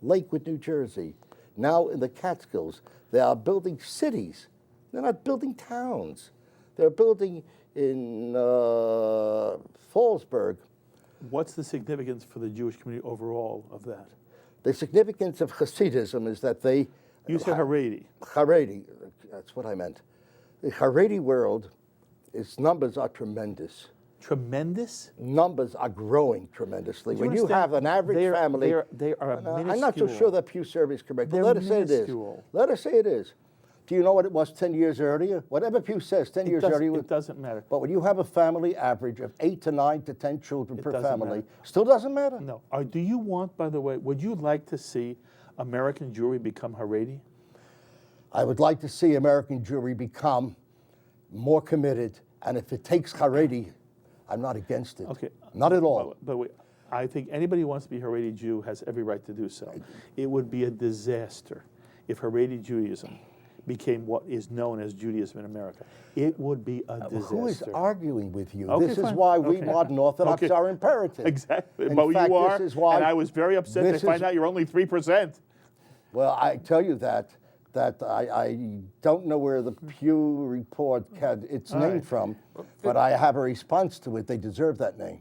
Lakewood, New Jersey. Now in the Catskills, they are building cities They're not building towns. They're building in Fallsburg. What's the significance for the Jewish community overall of that? The significance of Hasidism is that they... You said Haredi. Haredi, that's what I meant. The Haredi world, its numbers are tremendous. Tremendous? Numbers are growing tremendously. You when you have an average family... They are minuscule. I'm not so sure that Pew survey is correct, but let us say it is. Let us say it is. Do you know what it was 10 years earlier? Whatever Pew says, 10 years earlier... It doesn't matter. But when you have a family average of 8 to 9 to 10 children per family, still doesn't matter? No. Do you want, by the way, would you like to see American Jewry become Haredi? I would like to see American Jewry become more committed, and if it takes Haredi, I'm not against it. Okay. Not at all. But wait, I think anybody who wants to be Haredi Jew has every right to do so. It would be a disaster if Haredi Judaism became what is known as Judaism in America. It would be a disaster. Who is arguing with you? Okay, this fine. is why we modern Orthodox are imperative. Exactly. In But fact, you are, this is why and I was very upset to find out you're only 3%. Well, I tell you that I don't know where the Pew report had its name from, but I have a response to it. They deserve that name.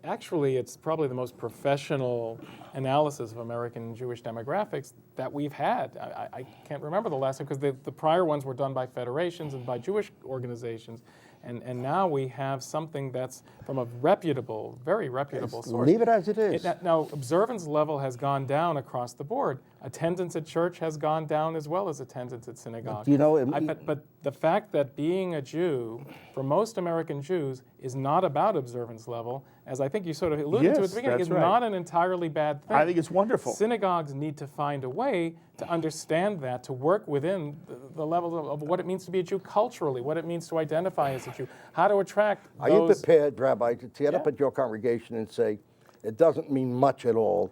Actually, it's probably the most professional analysis of American Jewish demographics that we've had. I can't remember the last time because the prior ones were done by federations and by Jewish organizations. And now we have something that's from a reputable, very reputable source. Leave it as it is. Now, observance level has gone down across the board. Attendance at church has gone down as well as attendance at synagogue. You know, but the fact that being a Jew, for most American Jews, is not about observance level, as I think you sort of alluded to at the beginning, is not an entirely bad thing. I think it's wonderful. Synagogues need to find a way to understand that, to work within the level of what it means to be a Jew culturally, what it means to identify as a Jew, how to attract those... Are you prepared, Rabbi, to get up at your congregation and say, it doesn't mean much at all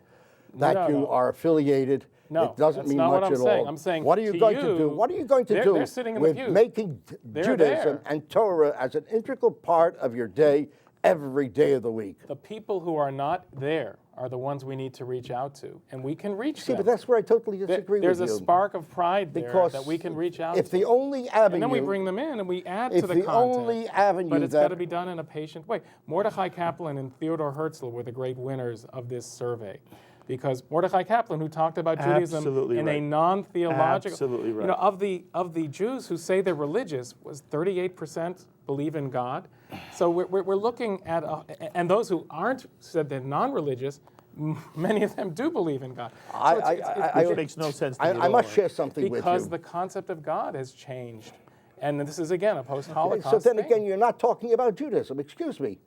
that you are affiliated? No, it doesn't mean much at all. I'm saying what are you going to do? What are you going to do with making Judaism and Torah as an integral part of your day every day of the week? The people who are not there are the ones we need to reach out to, and we can reach them. But that's where I totally disagree with you. There's a spark of pride there that we can reach out to. If the only avenue... And then we bring them in and we add to the content. If the only avenue but it's got to be done in a patient way. Mordechai Kaplan and Theodore Herzl were the great winners of this survey. Because Mordechai Kaplan, who talked about Judaism in a non-theological... Absolutely right. You know, of the Jews who say they're religious, was 38% believe in God. So we're looking at... and those who aren't, said they're non-religious, many of them do believe in God. It makes no sense to me I must share something with you. Because the concept of God has changed. And this is, again, a post-Holocaust So then thing. again, you're not talking about Judaism. Excuse me.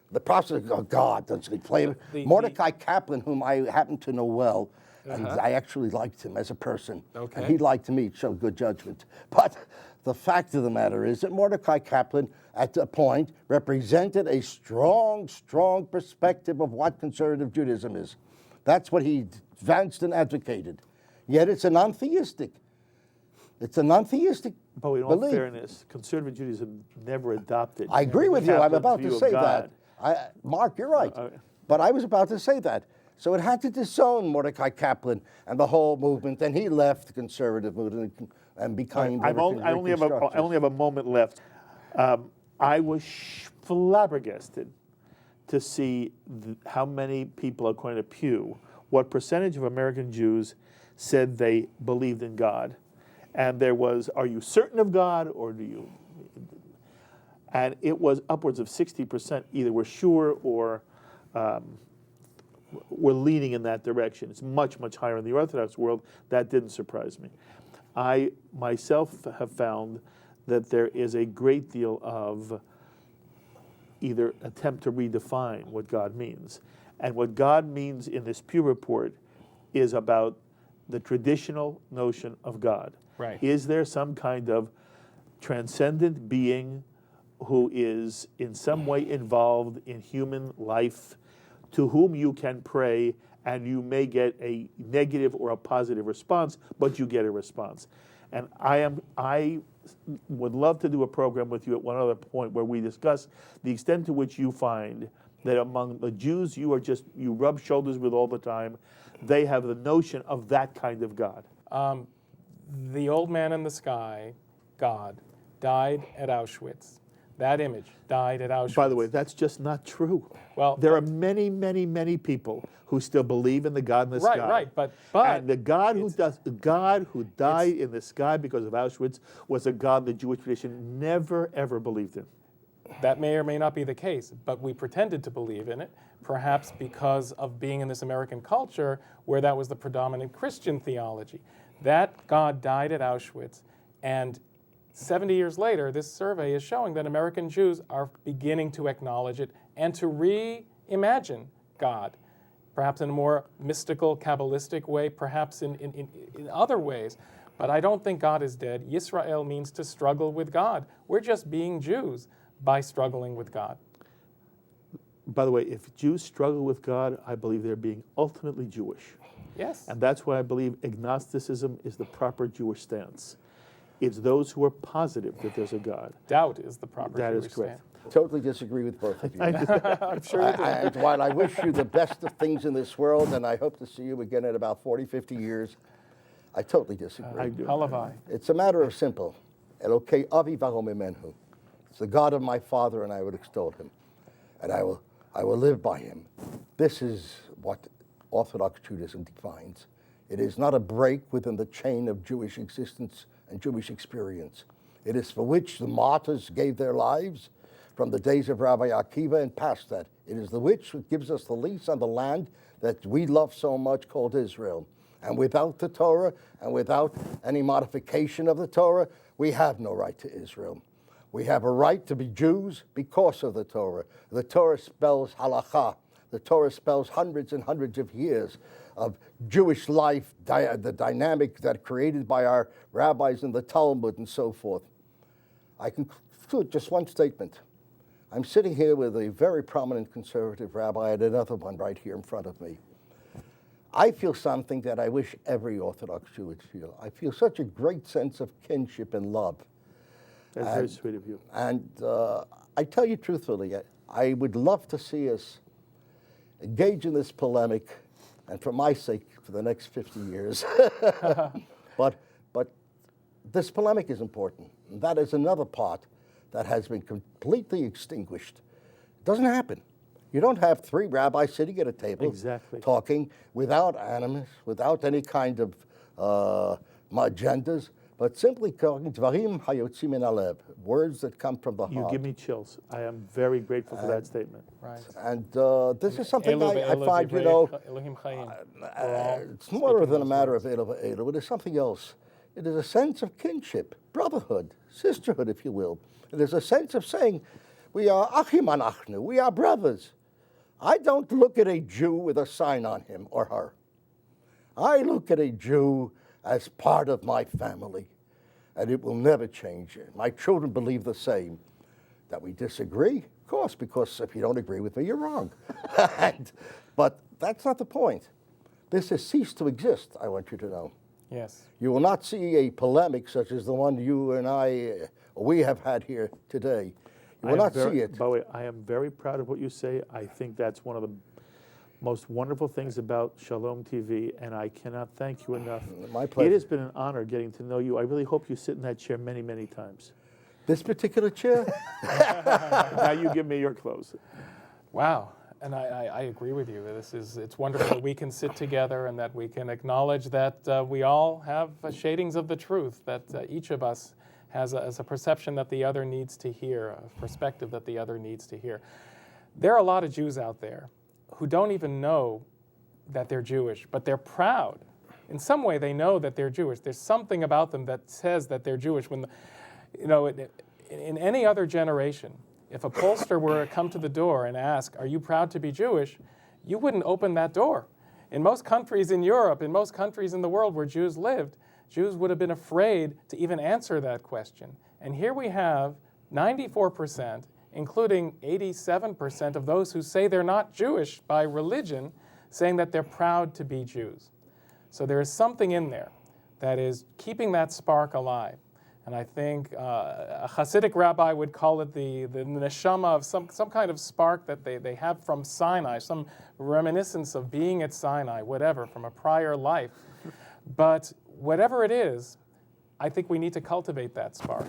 The process of God doesn't play. Mordecai Kaplan, whom I happen to know well, and I actually liked him as a person. Okay. And he liked me, showed good judgment. But the fact of the matter is that Mordecai Kaplan, at a point, represented a strong, strong perspective of what conservative Judaism is. That's what he advanced and advocated. Yet it's a non-theistic. It's a non-theistic But in all belief. fairness, conservative Judaism never adopted. I agree with you. I'm about to say that. Mark, you're right. But I was about to say that. So it had to disown Mordecai Kaplan and the whole movement, and he left the conservative movement and became. I only have a moment left. I was flabbergasted to see how many people, according to Pew, what percentage of American Jews said they believed in God, and there was, are you certain of God, or do you? And it was upwards of 60% either were sure or were leaning in that direction. It's much, much higher in the Orthodox world. That didn't surprise me. I myself have found that there is a great deal of either attempt to redefine what God means. And what God means in this Pew report is about the traditional notion of God. Right. Is there some kind of transcendent being who is in some way involved in human life, to whom you can pray, and you may get a negative or a positive response, but you get a response. And I would love to do a program with you at one other point where we discuss the extent to which you find that among the Jews you rub shoulders with all the time, they have the notion of that kind of God. The old man in the sky God died at Auschwitz. That image died at Auschwitz. By the way, that's just not true. Well, there are many, many, many people who still believe in the God in the sky. Right, but and the God who died in the sky because of Auschwitz was a God the Jewish tradition never ever believed in. That may or may not be the case, but we pretended to believe in it, perhaps because of being in this American culture where that was the predominant Christian theology. That God died at Auschwitz, and 70 years later, this survey is showing that American Jews are beginning to acknowledge it and to reimagine God, perhaps in a more mystical, Kabbalistic way, perhaps in other ways. But I don't think God is dead. Yisrael means to struggle with God. We're just being Jews by struggling with God. By the way, if Jews struggle with God, I believe they're being ultimately Jewish. Yes. And that's why I believe agnosticism is the proper Jewish stance. It's those who are positive that there's a God. Doubt is the proper That Jewish is correct. stance. Totally disagree with both of you. I'm sure you do. And while I wish you the best of things in this world, and I hope to see you again in about 40, 50 years, I totally disagree. I do. Halavai. It's a matter of simple. Elokei avi v'rom imenhu. It's the God of my father, and I will extol him. And I will live by him. This is what Orthodox Judaism defines. It is not a break within the chain of Jewish existence and Jewish experience. It is for which the martyrs gave their lives from the days of Rabbi Akiva and past that. It is the which gives us the lease on the land that we love so much called Israel. And without the Torah and without any modification of the Torah, we have no right to Israel. We have a right to be Jews because of the Torah. The Torah spells halakha. The Torah spells hundreds and hundreds of years of Jewish life, the dynamic that created by our rabbis in the Talmud and so forth. I conclude just one statement. I'm sitting here with a very prominent conservative rabbi and another one right here in front of me. I feel something that I wish every Orthodox Jew would feel. I feel such a great sense of kinship and love. That's very sweet of you. And I tell you truthfully, I would love to see us engage in this polemic, and for my sake, for the next 50 years. But this polemic is important. And that is another part that has been completely extinguished. It doesn't happen. You don't have three rabbis sitting at a table talking without animus, without any kind of agendas, but simply talking dvarim hayotzim min halev, words that come from the heart. You give me chills. I am very grateful for that statement. Right. And this is something I find, you know, it's more than a matter of Elo Elo. It is something else. It is a sense of kinship, brotherhood, sisterhood, if you will. It is a sense of saying, we are achim anachnu, we are brothers. I don't look at a Jew with a sign on him or her. I look at a Jew as part of my family, and it will never change. My children believe the same. That we disagree, of course, because if you don't agree with me, you're wrong. But that's not the point. This has ceased to exist, I want you to know. Yes. You will not see a polemic such as the one you and we have had here today. You will not see it. By the way, I am very proud of what you say. I think that's one of the most wonderful things about Shalom TV, and I cannot thank you enough. My pleasure. It has been an honor getting to know you. I really hope you sit in that chair many, many times. This particular chair? Now you give me your clothes. Wow. And I agree with you. It's wonderful that we can sit together and that we can acknowledge that we all have shadings of the truth, that each of us has a perception that the other needs to hear, a perspective that the other needs to hear. There are a lot of Jews out there who don't even know that they're Jewish, but they're proud. In some way, they know that they're Jewish. There's something about them that says that they're Jewish. When, in any other generation, if a pollster were to come to the door and ask, "Are you proud to be Jewish?" you wouldn't open that door. In most countries in Europe, in most countries in the world where Jews lived, Jews would have been afraid to even answer that question. And here we have 94%, including 87% of those who say they're not Jewish by religion, saying that they're proud to be Jews. So there is something in there that is keeping that spark alive. And I think a Hasidic rabbi would call it the neshama of some kind of spark that they have from Sinai, some reminiscence of being at Sinai, whatever, from a prior life. But whatever it is, I think we need to cultivate that spark.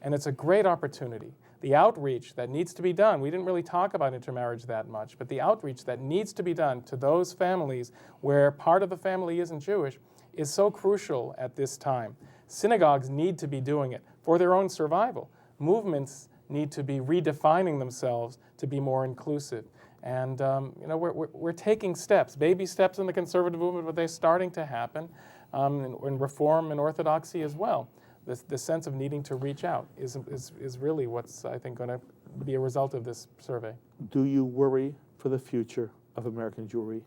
And it's a great opportunity. The outreach that needs to be done, we didn't really talk about intermarriage that much, but the outreach that needs to be done to those families where part of the family isn't Jewish is so crucial at this time. Synagogues need to be doing it for their own survival. Movements need to be redefining themselves to be more inclusive. And we're taking steps, baby steps in the conservative movement, but they're starting to happen in Reform and Orthodoxy as well. The sense of needing to reach out is really what's, I think, going to be a result of this survey. Do you worry for the future of American Jewry?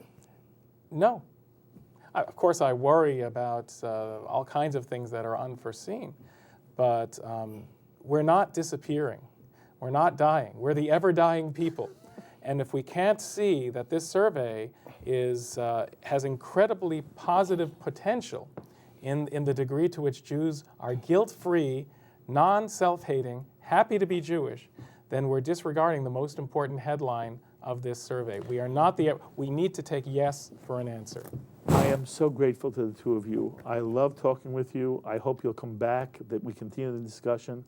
No. Of course, I worry about all kinds of things that are unforeseen, but we're not disappearing. We're not dying. We're the ever-dying people. And if we can't see that this survey has incredibly positive potential in the degree to which Jews are guilt-free, non-self-hating, happy to be Jewish, then we're disregarding the most important headline of this survey. We need to take yes for an answer. I am so grateful to the two of you. I love talking with you. I hope you'll come back, that we continue the discussion.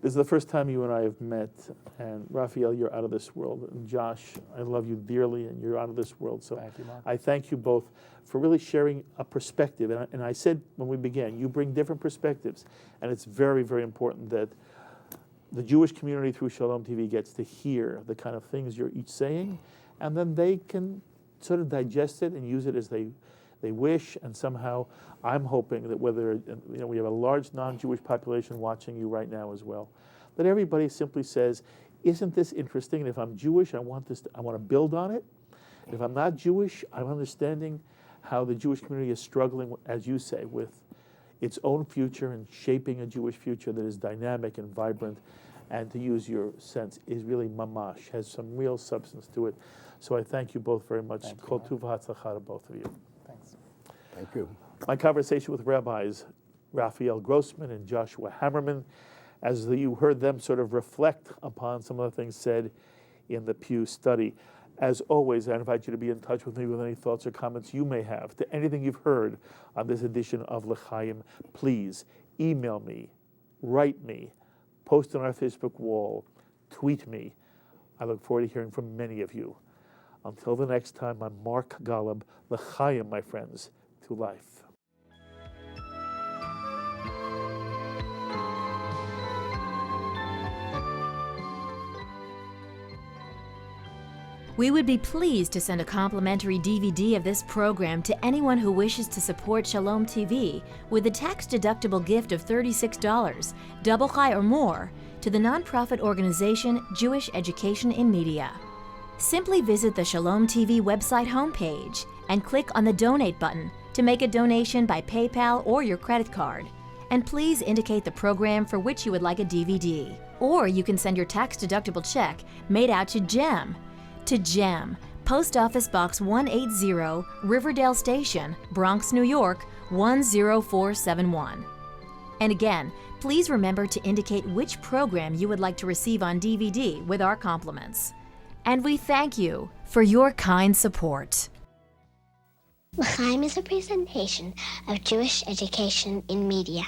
This is the first time you and I have met, and Rafael, you're out of this world. And Josh, I love you dearly, and you're out of this world. So thank you, Mark. I thank you both for really sharing a perspective. And I said when we began, you bring different perspectives, and it's very, very important that the Jewish community through Shalom TV gets to hear the kind of things you're each saying, and then they can sort of digest it and use it as they wish. And somehow I'm hoping that whether we have a large non-Jewish population watching you right now as well, that everybody simply says, isn't this interesting? And if I'm Jewish, I want to build on it. And if I'm not Jewish, I'm understanding how the Jewish community is struggling, as you say, with its own future and shaping a Jewish future that is dynamic and vibrant, and to use your sense, is really mamash, has some real substance to it. So I thank you both very much. Kol tuv v'hatzlacha to both of you. Thanks. Thank you. My conversation with Rabbis Rafael Grossman and Joshua Hammerman, as you heard them sort of reflect upon some of the things said in the Pew study. As always, I invite you to be in touch with me with any thoughts or comments you may have to anything you've heard on this edition of L'chaim. Please email me, write me, post on our Facebook wall, tweet me. I look forward to hearing from many of you. Until the next time, I'm Mark Golub. L'chaim, my friends, to life. We would be pleased to send a complimentary DVD of this program to anyone who wishes to support Shalom TV with a tax-deductible gift of $36, double chai or more, to the nonprofit organization Jewish Education in Media. Simply visit the Shalom TV website homepage and click on the Donate button to make a donation by PayPal or your credit card. And please indicate the program for which you would like a DVD. Or you can send your tax-deductible check made out to GEM, Post Office Box 180, Riverdale Station, Bronx, New York, 10471. And again, please remember to indicate which program you would like to receive on DVD with our compliments. And we thank you for your kind support. L'chaim is a presentation of Jewish Education in Media.